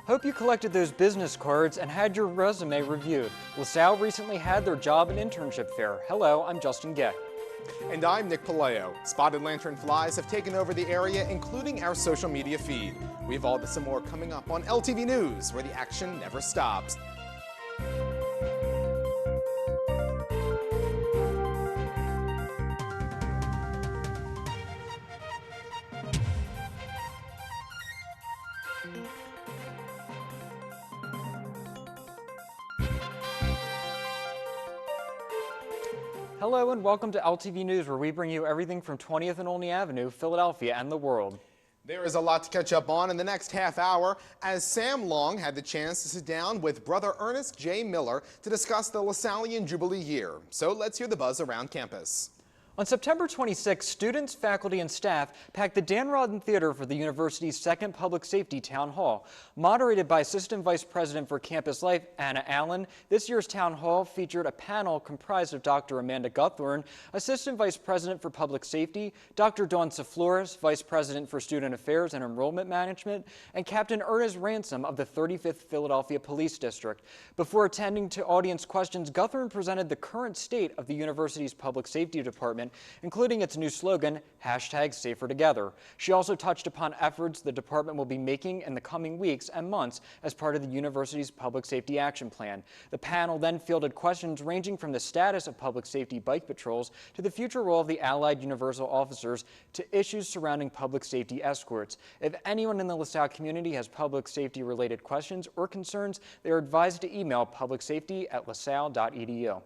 Hope you collected those business cards and had your resume reviewed. LaSalle recently had their job and internship fair. Hello, I'm Justin Gett. And I'm Nick Palayo. Spotted lantern flies have taken over the area, including our social media feed. We have all this and more coming up on LTV News, where the action never stops. Hello and welcome to LTV News, where we bring you everything from 20th and Olney Avenue, Philadelphia, and the world. There is a lot to catch up on in the next half hour, as Sam Long had the chance to sit down with Brother Ernest J. Miller to discuss the Lasallian Jubilee year. So let's hear the buzz around campus. On September 26, students, faculty, and staff packed the Dan Rodden Theater for the university's second Public Safety Town Hall. Moderated by Assistant Vice President for Campus Life, Anna Allen, this year's Town Hall featured a panel comprised of Dr. Amanda Guthorn, Assistant Vice President for Public Safety, Dr. Dawn Saflores, Vice President for Student Affairs and Enrollment Management, and Captain Ernest Ransom of the 35th Philadelphia Police District. Before attending to audience questions, Guthorn presented the current state of the university's Public Safety Department, including its new slogan, #SaferTogether. She also touched upon efforts the department will be making in the coming weeks and months as part of the university's Public Safety Action Plan. The panel then fielded questions ranging from the status of public safety bike patrols to the future role of the Allied Universal Officers to issues surrounding public safety escorts. If anyone in the LaSalle community has public safety related questions or concerns, they are advised to email publicsafety@lasalle.edu.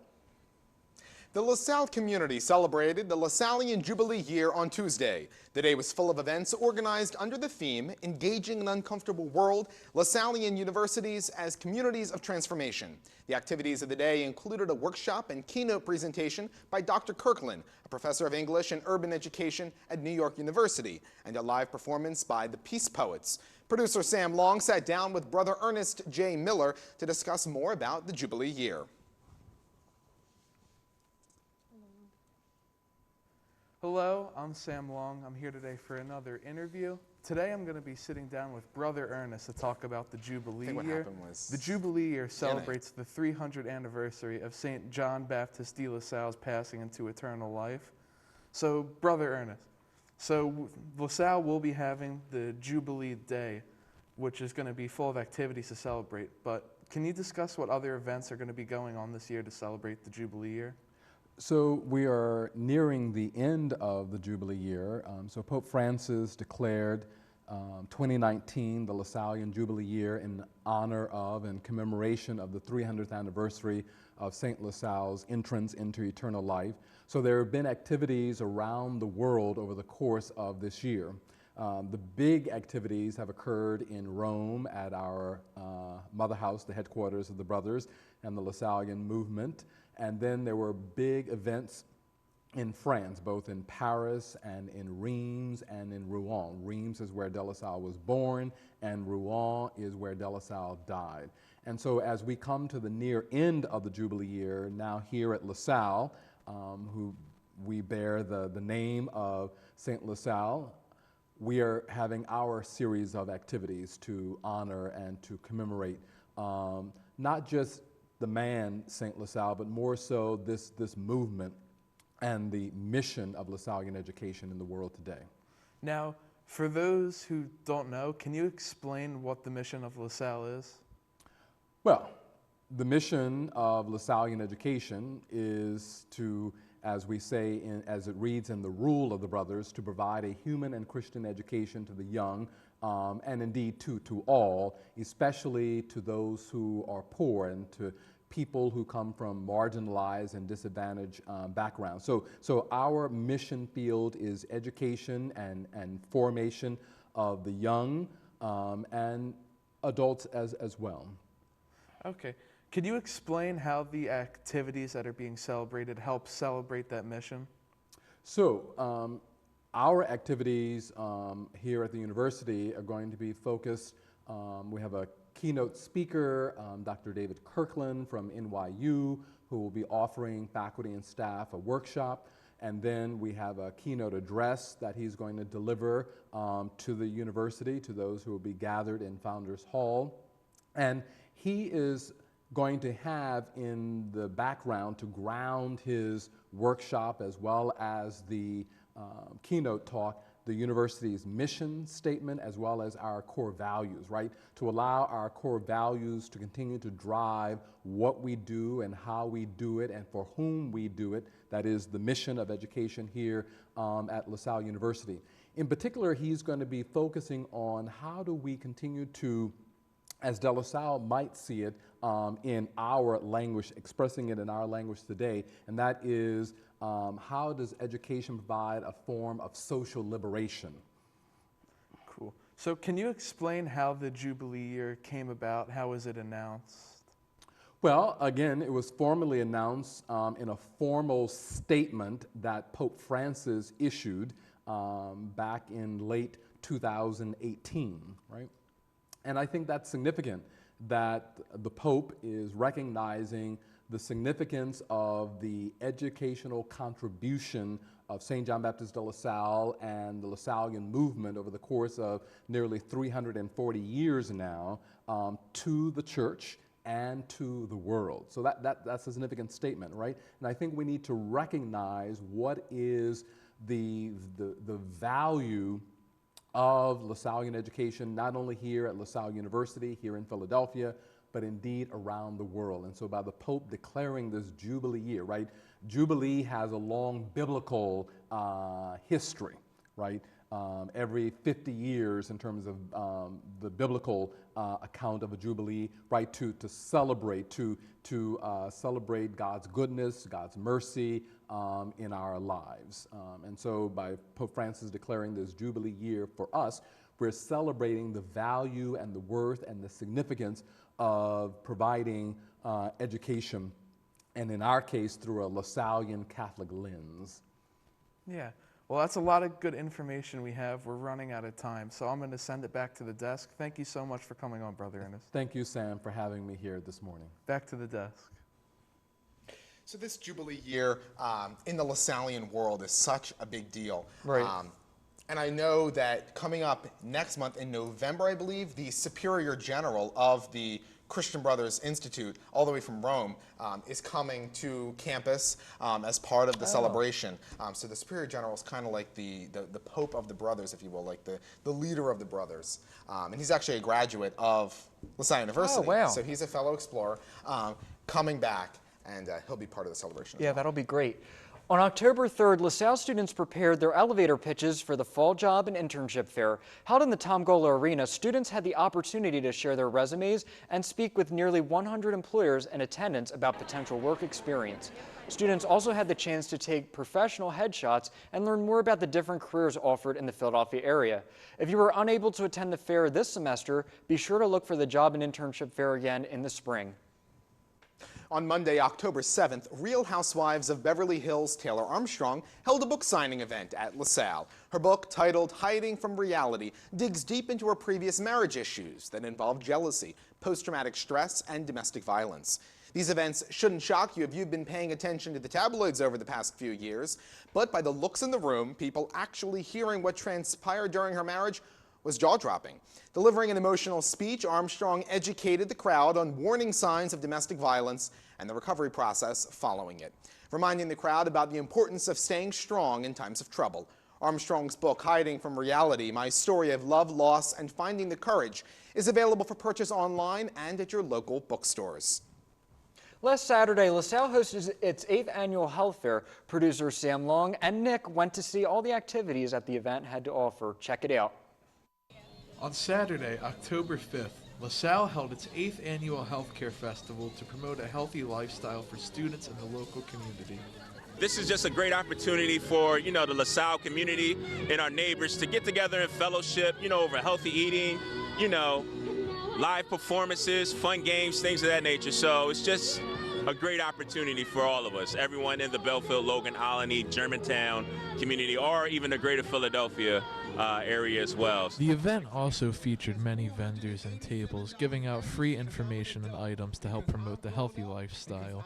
The LaSalle community celebrated the Lasallian Jubilee year on Tuesday. The day was full of events organized under the theme, Engaging an Uncomfortable World, Lasallian Universities as Communities of Transformation. The activities of the day included a workshop and keynote presentation by Dr. Kirkland, a professor of English and urban education at New York University, and a live performance by the Peace Poets. Producer Sam Long sat down with Brother Ernest J. Miller to discuss more about the Jubilee year. Hello, I'm Sam Long. I'm here today for another interview. Today I'm going to be sitting down with Brother Ernest to talk about the Jubilee year. The Jubilee year celebrates the 300th anniversary of St. John Baptist de La Salle's passing into eternal life. So, Brother Ernest, LaSalle will be having the Jubilee Day, which is going to be full of activities to celebrate. But can you discuss what other events are going to be going on this year to celebrate the Jubilee year? So we are nearing the end of the Jubilee year. So Pope Francis declared 2019 the Lasallian Jubilee year in honor of and commemoration of the 300th anniversary of St. LaSalle's entrance into eternal life. So there have been activities around the world over the course of this year. The big activities have occurred in Rome at our mother house, the headquarters of the Brothers and the Lasallian movement. And then there were big events in France, both in Paris and in Reims and in Rouen. Reims is where De La Salle was born, and Rouen is where De La Salle died. And so as we come to the near end of the Jubilee year, now here at LaSalle, who we bear the name of St. LaSalle, we are having our series of activities to honor and to commemorate not just the man, St. LaSalle, but more so this movement and the mission of Lasallian education in the world today. Now, for those who don't know, can you explain what the mission of LaSalle is? Well, the mission of Lasallian education is to, as we say, as it reads in the Rule of the Brothers, to provide a human and Christian education to the young, and indeed to all, especially to those who are poor and to people who come from marginalized and disadvantaged backgrounds. So our mission field is education and formation of the young and adults as well. Okay. Could you explain how the activities that are being celebrated help celebrate that mission? So our activities here at the university are going to be focused. We have a keynote speaker, Dr. David Kirkland from NYU, who will be offering faculty and staff a workshop. And then we have a keynote address that he's going to deliver to the university, to those who will be gathered in Founders Hall. And he is going to have in the background to ground his workshop as well as the keynote talk, the university's mission statement as well as our core values, right? To allow our core values to continue to drive what we do and how we do it and for whom we do it. That is the mission of education here at LaSalle University. In particular, he's going to be focusing on how do we continue to, as De La Salle might see it, in our language, expressing it in our language today, and that is how does education provide a form of social liberation? Cool. So can you explain how the Jubilee Year came about? How was it announced? Well, again, it was formally announced in a formal statement that Pope Francis issued back in late 2018, right? And I think that's significant that the Pope is recognizing the significance of the educational contribution of St. John Baptist de La Salle and the Lasallian movement over the course of nearly 340 years now to the church and to the world. So that's a significant statement, right? And I think we need to recognize what is the value of Lasallian education, not only here at LaSalle University, here in Philadelphia, but indeed around the world. And so by the Pope declaring this Jubilee Year, right? Jubilee has a long biblical history, right? Every 50 years in terms of the biblical account of a Jubilee, right? To celebrate, to celebrate God's goodness, God's mercy in our lives. And so by Pope Francis declaring this Jubilee Year for us, we're celebrating the value and the worth and the significance of providing education, and in our case, through a LaSallian Catholic lens. Yeah. Well, that's a lot of good information we have. We're running out of time, so I'm going to send it back to the desk. Thank you so much for coming on, Brother Ernest. Thank you, Sam, for having me here this morning. Back to the desk. So this Jubilee Year in the Lasallian world is such a big deal. Right. And I know that coming up next month in November, I believe, the Superior General of the Christian Brothers Institute, all the way from Rome, is coming to campus as part of the celebration. So the Superior General is kind of like the Pope of the Brothers, if you will, like the leader of the brothers. And he's actually a graduate of LaSalle University. Oh, wow. So he's a fellow explorer coming back, and he'll be part of the celebration as Yeah, well. that'll be great. On October 3rd, LaSalle students prepared their elevator pitches for the Fall Job and Internship Fair. Held in the Tom Gola Arena, students had the opportunity to share their resumes and speak with nearly 100 employers in attendance about potential work experience. Students also had the chance to take professional headshots and learn more about the different careers offered in the Philadelphia area. If you were unable to attend the fair this semester, be sure to look for the Job and Internship Fair again in the spring. On Monday, October 7th, Real Housewives of Beverly Hills Taylor Armstrong held a book signing event at LaSalle. Her book, titled Hiding from Reality, digs deep into her previous marriage issues that involve jealousy, post-traumatic stress, and domestic violence. These events shouldn't shock you if you've been paying attention to the tabloids over the past few years, but by the looks in the room, people actually hearing what transpired during her marriage was jaw-dropping. Delivering an emotional speech, Armstrong educated the crowd on warning signs of domestic violence and the recovery process following it, reminding the crowd about the importance of staying strong in times of trouble. Armstrong's book, Hiding from Reality, My Story of Love, Loss, and Finding the Courage, is available for purchase online and at your local bookstores. Last Saturday, LaSalle hosted its 8th annual health fair. Producer Sam Long and Nick went to see all the activities that the event had to offer. Check it out. On Saturday, October 5th, LaSalle held its 8th annual healthcare festival to promote a healthy lifestyle for students in the local community. This is just a great opportunity for, the LaSalle community and our neighbors to get together in fellowship, over healthy eating, live performances, fun games, things of that nature. So it's just a great opportunity for all of us, everyone in the Belfield, Logan, Alany, Germantown community, or even the greater Philadelphia area as well. The event also featured many vendors and tables giving out free information and items to help promote the healthy lifestyle.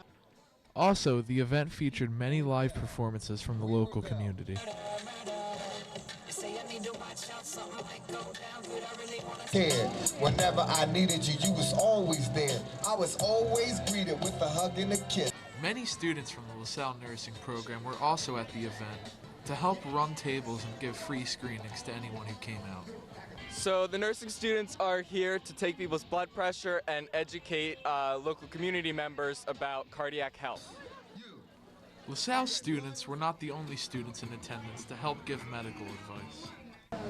Also, the event featured many live performances from the local community. Here, whenever I needed you, you was always there. I was always greeted with a hug and a kiss. Many students from the LaSalle nursing program were also at the event to help run tables and give free screenings to anyone who came out. So the nursing students are here to take people's blood pressure and educate local community members about cardiac health. LaSalle students were not the only students in attendance to help give medical advice.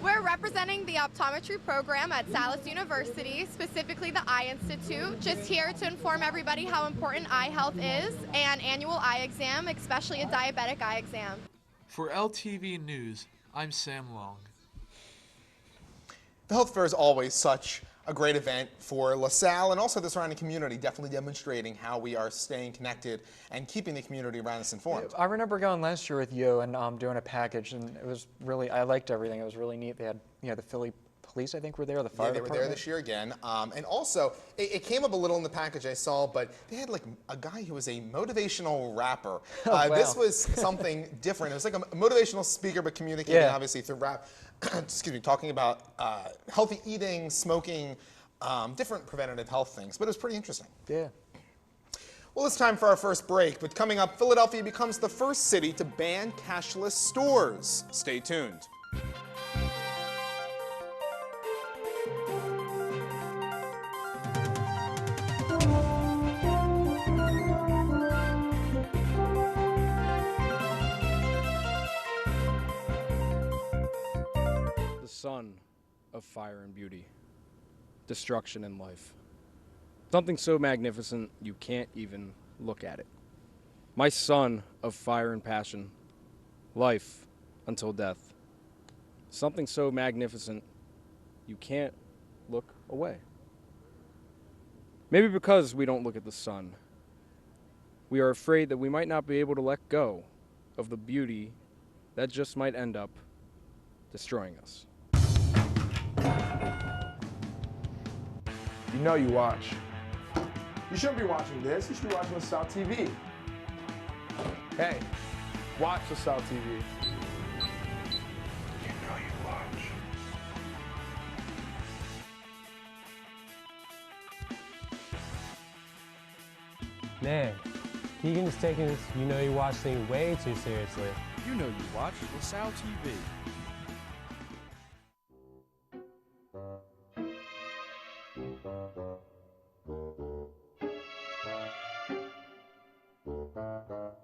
We're representing the optometry program at Salle University, specifically the Eye Institute, just here to inform everybody how important eye health is and annual eye exam, especially a diabetic eye exam. For LTV News, I'm Sam Long. The health fair is always such a great event for LaSalle and also the surrounding community, definitely demonstrating how we are staying connected and keeping the community around us informed. I remember going last year with you and doing a package, and it was really, I liked everything. It was really neat. They had, the Philly police, I think, were there, the fire they were department. there this year again. And also, it came up a little in the package I saw, but they had like a guy who was a motivational rapper. Wow. This was something different. It was like a motivational speaker, but communicating obviously through rap. Excuse me, talking about healthy eating, smoking, different preventative health things. But it was pretty interesting. Yeah. Well, it's time for our first break. But coming up, Philadelphia becomes the first city to ban cashless stores. Stay tuned. Son of fire and beauty, destruction and life. Something so magnificent you can't even look at it. My son of fire and passion, life until death. Something so magnificent you can't look away. Maybe because we don't look at the sun, we are afraid that we might not be able to let go of the beauty that just might end up destroying us. You know you watch. You shouldn't be watching this. You should be watching LaSalle TV. Hey, watch LaSalle TV. You know you watch. Man, Keegan is taking this You Know You Watch thing way too seriously. You know you watch LaSalle TV.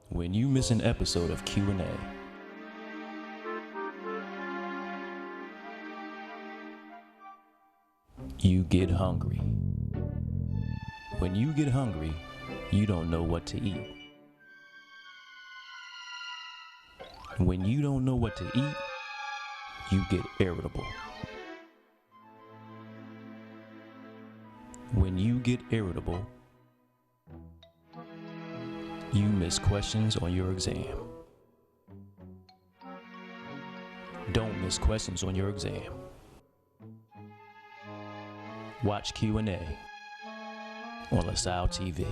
When you miss an episode of Q&A, you get hungry. When you get hungry, you don't know what to eat. When you don't know what to eat, you get irritable. When you get irritable, you miss questions on your exam. Don't miss questions on your exam. Watch Q&A on LaSalle TV.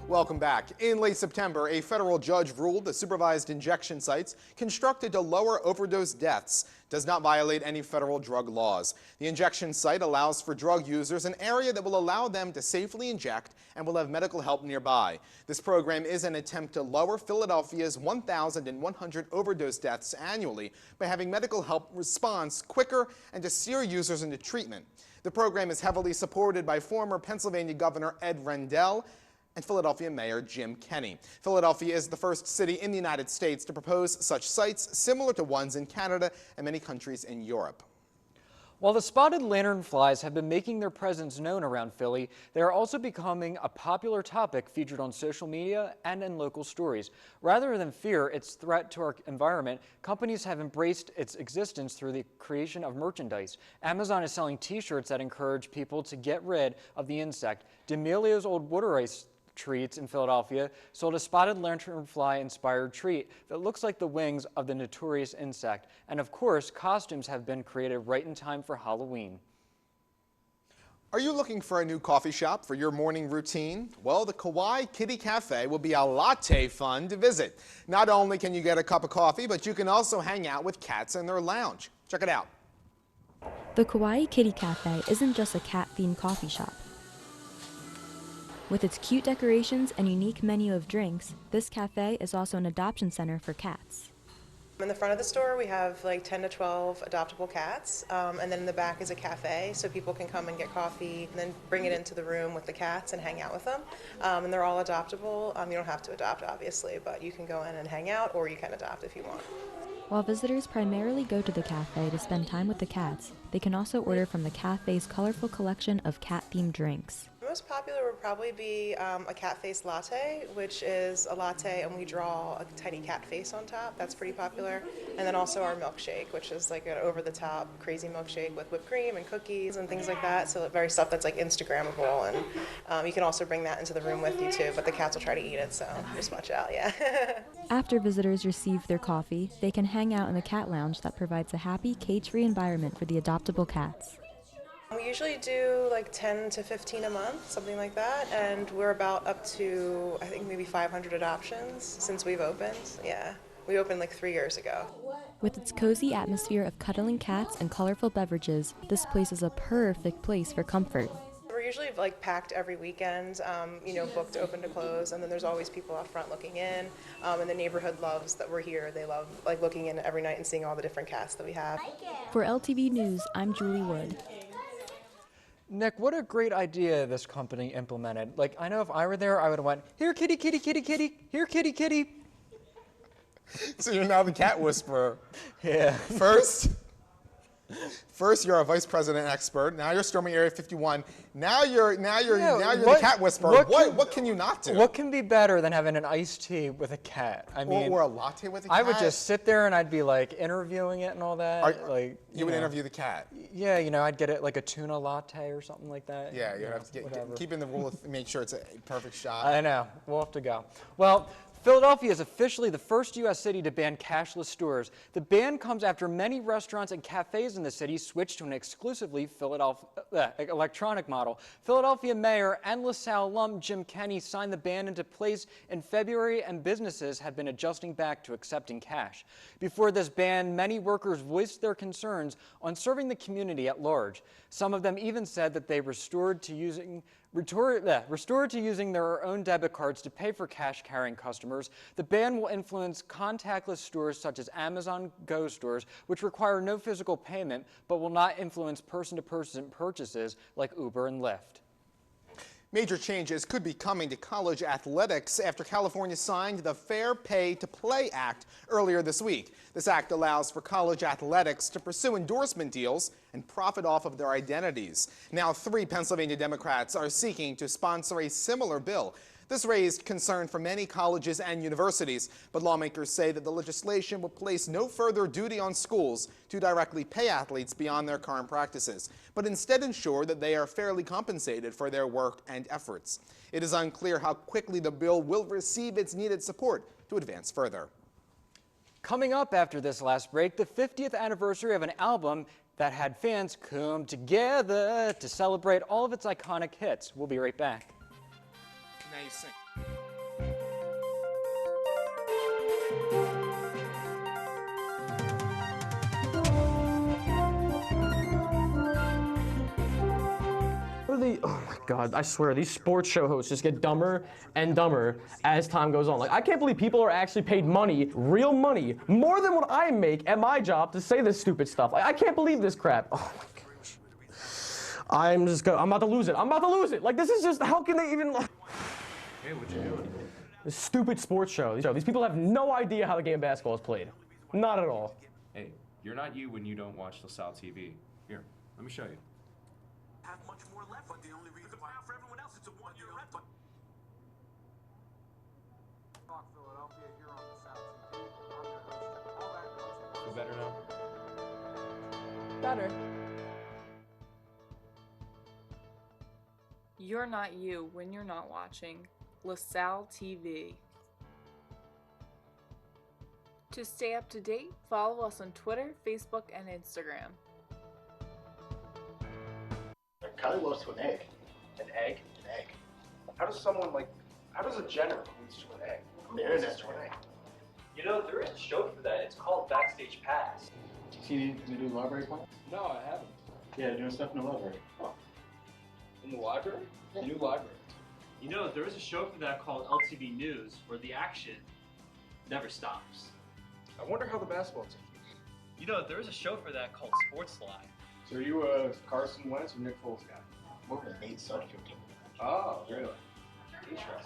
Welcome back. In late September, a federal judge ruled that supervised injection sites constructed to lower overdose deaths does not violate any federal drug laws. The injection site allows for drug users an area that will allow them to safely inject and will have medical help nearby. This program is an attempt to lower Philadelphia's 1,100 overdose deaths annually by having medical help response quicker and to steer users into treatment. The program is heavily supported by former Pennsylvania Governor Ed Rendell and Philadelphia Mayor Jim Kenney. Philadelphia is the first city in the United States to propose such sites similar to ones in Canada and many countries in Europe. While the spotted lanternflies have been making their presence known around Philly, they are also becoming a popular topic featured on social media and in local stories. Rather than fear its threat to our environment, companies have embraced its existence through the creation of merchandise. Amazon is selling t-shirts that encourage people to get rid of the insect. D'Amelio's Old Water Ice Treats in Philadelphia sold a spotted lanternfly-inspired treat that looks like the wings of the notorious insect. And of course, costumes have been created right in time for Halloween. Are you looking for a new coffee shop for your morning routine? Well, the Kauai Kitty Cafe will be a latte fun to visit. Not only can you get a cup of coffee, but you can also hang out with cats in their lounge. Check it out. The Kauai Kitty Cafe isn't just a cat-themed coffee shop. With its cute decorations and unique menu of drinks, this cafe is also an adoption center for cats. In the front of the store, we have like 10 to 12 adoptable cats, and then in the back is a cafe, so people can come and get coffee and then bring it into the room with the cats and hang out with them. And they're all adoptable. You don't have to adopt, obviously, but you can go in and hang out, or you can adopt if you want. While visitors primarily go to the cafe to spend time with the cats, they can also order from the cafe's colorful collection of cat-themed drinks. The most popular would probably be a cat face latte, which is a latte and we draw a tiny cat face on top. That's pretty popular. And then also our milkshake, which is like an over-the-top crazy milkshake with whipped cream and cookies and things like that. So very stuff that's like Instagrammable, and you can also bring that into the room with you too, but the cats will try to eat it, so just watch out, yeah. After visitors receive their coffee, they can hang out in the cat lounge that provides a happy, cage-free environment for the adoptable cats. We usually do like 10 to 15 a month, something like that, and we're about up to, I think, maybe 500 adoptions since we've opened. Yeah, we opened like 3 years ago. With its cozy atmosphere of cuddling cats and colorful beverages, this place is a perfect place for comfort. We're usually like packed every weekend, booked open to close, and then there's always people out front looking in, and the neighborhood loves that we're here. They love like looking in every night and seeing all the different cats that we have. For LTV News, I'm Julie Wood. Nick, what a great idea this company implemented. Like, I know if I were there, I would have went, here kitty, kitty, kitty, kitty, here kitty, kitty. So you're now the cat whisperer. Yeah. First, you're a vice president expert. Now you're storming Area 51. Now you're the cat whisperer. What can you not do? What can be better than having an iced tea with a cat? I mean, or a latte with a cat. I would just sit there and I'd be like interviewing it and all that. You would interview the cat. Yeah, I'd get it like a tuna latte or something like that. Yeah, you have to keep in the rule of make sure it's a perfect shot. I know. We'll have to go. Well, Philadelphia is officially the first U.S. city to ban cashless stores. The ban comes after many restaurants and cafes in the city switched to an exclusively electronic model. Philadelphia Mayor and LaSalle alum Jim Kenney signed the ban into place in February, and businesses have been adjusting back to accepting cash. Before this ban, many workers voiced their concerns on serving the community at large. Some of them even said that they restored to using their own debit cards to pay for cash-carrying customers. The ban will influence contactless stores such as Amazon Go stores, which require no physical payment, but will not influence person-to-person purchases like Uber and Lyft. Major changes could be coming to college athletics after California signed the Fair Pay to Play Act earlier this week. This act allows for college athletics to pursue endorsement deals and profit off of their identities. Now, 3 Pennsylvania Democrats are seeking to sponsor a similar bill. This raised concern for many colleges and universities, but lawmakers say that the legislation will place no further duty on schools to directly pay athletes beyond their current practices, but instead ensure that they are fairly compensated for their work and efforts. It is unclear how quickly the bill will receive its needed support to advance further. Coming up after this last break, the 50th anniversary of an album that had fans come together to celebrate all of its iconic hits. We'll be right back. Now you sing. Oh my God, I swear, these sports show hosts just get dumber and dumber as time goes on. Like, I can't believe people are actually paid money, real money, more than what I make at my job to say this stupid stuff. Like, I can't believe this crap. Oh my gosh. I'm about to lose it. I'm about to lose it. Like, this is just, how can they even... Hey, what you doing? This stupid sports show. These people have no idea how the game of basketball is played. Not at all. Hey, you're not you when you don't watch LaSalle TV. Here, let me show you. Have much more left, but the only reason why for everyone else it's a one-year rental. Philadelphia here on LaSalle TV. Feel better now? Better. You're not you when you're not watching LaSalle TV. To stay up to date, follow us on Twitter, Facebook, and Instagram. Kylie loves to an egg. An egg? An egg. How does a Jenner lose to an egg? The internet's to an egg. You know, there is a show for that. It's called Backstage Pass. See the new library plan? No, I haven't. Yeah, they're doing stuff in the library. Oh. In the library? The new library. You know, there is a show for that called LTV News, where the action never stops. I wonder how the basketball team. You know, there is a show for that called Sports Live. So are you a Carson Wentz or Nick Foles guy? More of a Nate Sudfeld team. Oh, really? Interesting.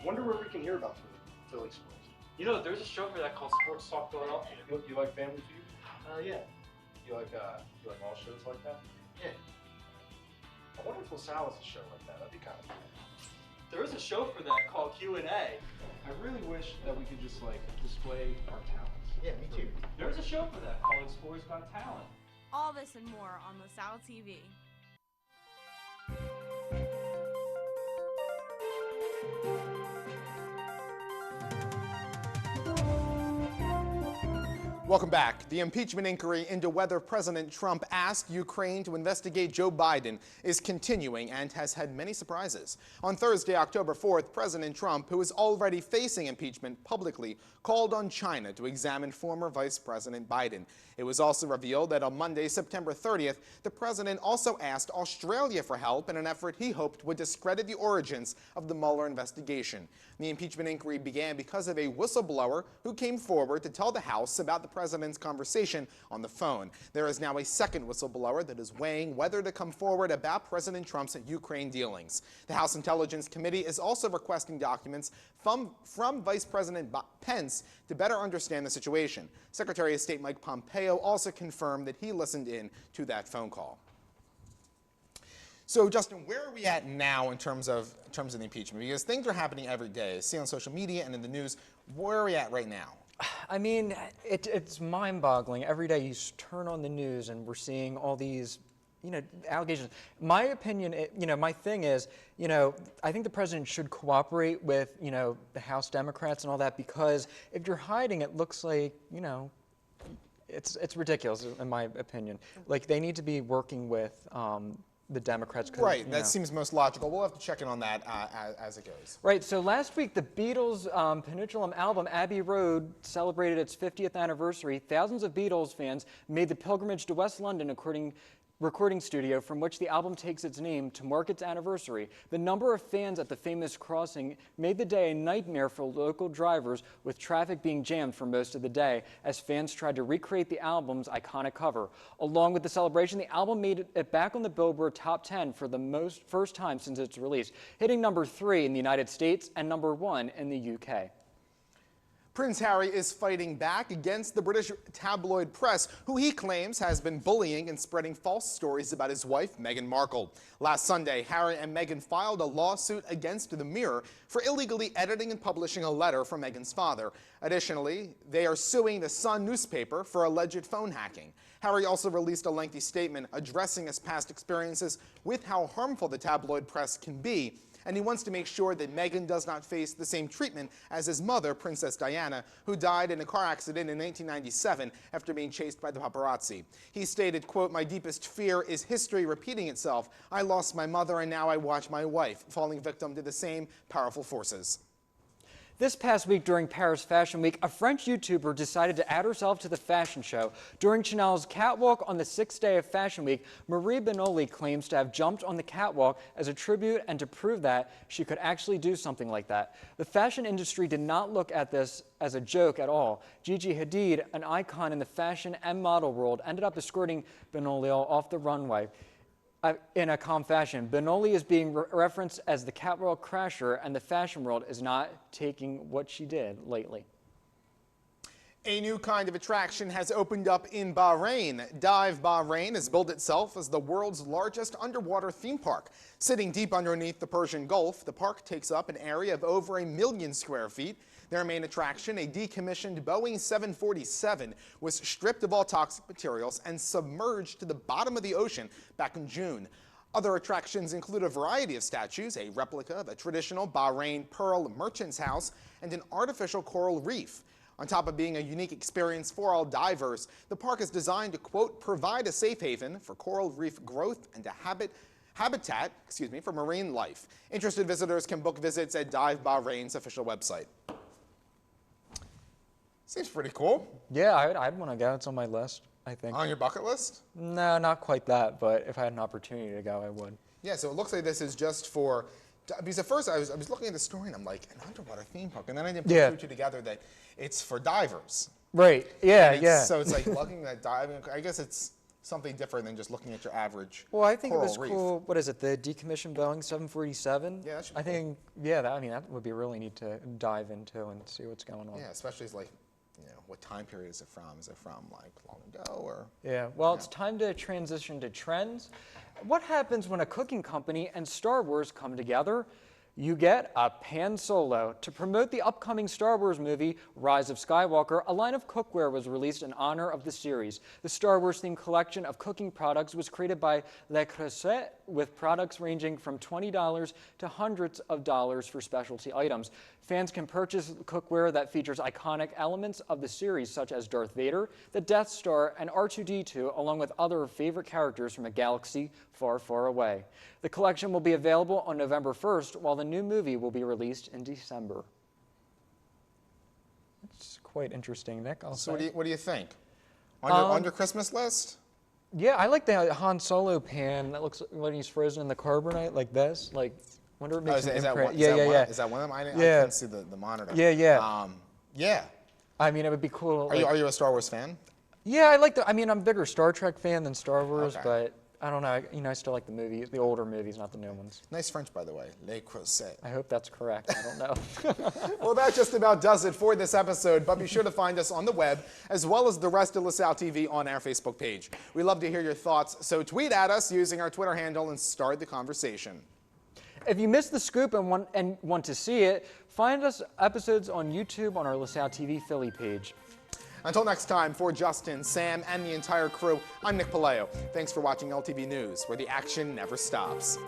Wonder where we can hear about Philly sports. You know, there's a show for that called Sports Talk Philadelphia. You like Family Feud? Yeah. You like all shows like that? Yeah. I wonder if LaSalle has a show like that. That'd be kind of cool. There is a show for that called Q&A. I really wish that we could just display our talents. Yeah, me too. There's a show for that called Explorers Got Talent. All this and more on LaSalle TV. Welcome back. The impeachment inquiry into whether President Trump asked Ukraine to investigate Joe Biden is continuing and has had many surprises. On Thursday, October 4th, President Trump, who is already facing impeachment publicly, called on China to examine former Vice President Biden. It was also revealed that on Monday, September 30th, the president also asked Australia for help in an effort he hoped would discredit the origins of the Mueller investigation. The impeachment inquiry began because of a whistleblower who came forward to tell the House about the president's conversation on the phone. There is now a second whistleblower that is weighing whether to come forward about President Trump's Ukraine dealings. The House Intelligence Committee is also requesting documents from Vice President Pence to better understand the situation. Secretary of State Mike Pompeo also confirmed that he listened in to that phone call. So, Justin, where are we at now in terms of the impeachment? Because things are happening every day. I see on social media and in the news. Where are we at right now? I mean, it's mind-boggling. Every day you turn on the news and we're seeing all these, allegations. My opinion, my thing is, I think the president should cooperate with, the House Democrats and all that, because if you're hiding, it looks like, it's ridiculous in my opinion. Like, they need to be working with the Democrats. Right, that seems most logical. We'll have to check in on that as it goes. Right, so last week the Beatles' Peninsula album Abbey Road celebrated its 50th anniversary. Thousands of Beatles fans made the pilgrimage to West London recording studio from which the album takes its name to mark its anniversary. The number of fans at the famous crossing made the day a nightmare for local drivers, with traffic being jammed for most of the day as fans tried to recreate the album's iconic cover. Along with the celebration, the album made it back on the Billboard Top 10 for the first time since its release, hitting number 3 in the United States and number 1 in the UK. Prince Harry is fighting back against the British tabloid press, who he claims has been bullying and spreading false stories about his wife, Meghan Markle. Last Sunday, Harry and Meghan filed a lawsuit against The Mirror for illegally editing and publishing a letter from Meghan's father. Additionally, they are suing the Sun newspaper for alleged phone hacking. Harry also released a lengthy statement addressing his past experiences with how harmful the tabloid press can be, and he wants to make sure that Meghan does not face the same treatment as his mother, Princess Diana, who died in a car accident in 1997 after being chased by the paparazzi. He stated, quote, "My deepest fear is history repeating itself. I lost my mother and now I watch my wife falling victim to the same powerful forces." This past week during Paris Fashion Week, a French YouTuber decided to add herself to the fashion show. During Chanel's catwalk on the 6th day of Fashion Week, Marie Benoli claims to have jumped on the catwalk as a tribute and to prove that she could actually do something like that. The fashion industry did not look at this as a joke at all. Gigi Hadid, an icon in the fashion and model world, ended up escorting Benoli off the runway. In a calm fashion. Benoli is being referenced as the catwalk crasher, and the fashion world is not taking what she did lately. A new kind of attraction has opened up in Bahrain. Dive Bahrain has billed itself as the world's largest underwater theme park. Sitting deep underneath the Persian Gulf, the park takes up an area of over 1 million square feet. Their main attraction, a decommissioned Boeing 747, was stripped of all toxic materials and submerged to the bottom of the ocean back in June. Other attractions include a variety of statues, a replica of a traditional Bahrain pearl merchant's house, and an artificial coral reef. On top of being a unique experience for all divers, the park is designed to, quote, provide a safe haven for coral reef growth and a habitat for marine life. Interested visitors can book visits at Dive Bahrain's official website. Seems pretty cool. Yeah, I'd want to go. It's on my list, I think. On your bucket list? No, not quite that, but if I had an opportunity to go, I would. Yeah, so it looks like this is just for, because at first I was looking at the story and I'm like, an underwater theme park, and then I didn't put two and two together that it's for divers. Right, yeah, yeah. So it's like looking at diving, I guess it's something different than just looking at your average Well, I think it coral was reef. cool, what is it, the decommissioned Boeing 747? Yeah, that should be I think, yeah, that would be really neat to dive into and see what's going on. Yeah, especially as like, what time period is it from? Is it from like long ago or? Yeah, well, it's time to transition to trends. What happens when a cooking company and Star Wars come together? You get a Pan Solo. To promote the upcoming Star Wars movie, Rise of Skywalker, a line of cookware was released in honor of the series. The Star Wars-themed collection of cooking products was created by Le Creuset, with products ranging from $20 to hundreds of dollars for specialty items. Fans can purchase cookware that features iconic elements of the series, such as Darth Vader, the Death Star, and R2-D2, along with other favorite characters from a galaxy far, far away. The collection will be available on November 1st, while the new movie will be released in December. It's quite interesting, Nick, I'll So say. what do you think? On your Christmas list? Yeah, I like the Han Solo pan that looks like when he's frozen in the carbonite like this. Like, wonder if it makes an imprint. Is that one of them? I can't see the monitor. Yeah, yeah. Yeah. I mean, it would be cool. Are you a Star Wars fan? Yeah, I mean, I'm a bigger Star Trek fan than Star Wars, but I don't know. I still like the older movies, not the new ones. Nice French, by the way. Le Creuset. I hope that's correct. I don't know. Well, that just about does it for this episode, but be sure to find us on the web, as well as the rest of LaSalle TV on our Facebook page. We love to hear your thoughts, so tweet at us using our Twitter handle and start the conversation. If you missed the scoop and want to see it, find us episodes on YouTube on our LaSalle TV Philly page. Until next time, for Justin, Sam, and the entire crew, I'm Nick Palayo. Thanks for watching LTV News, where the action never stops.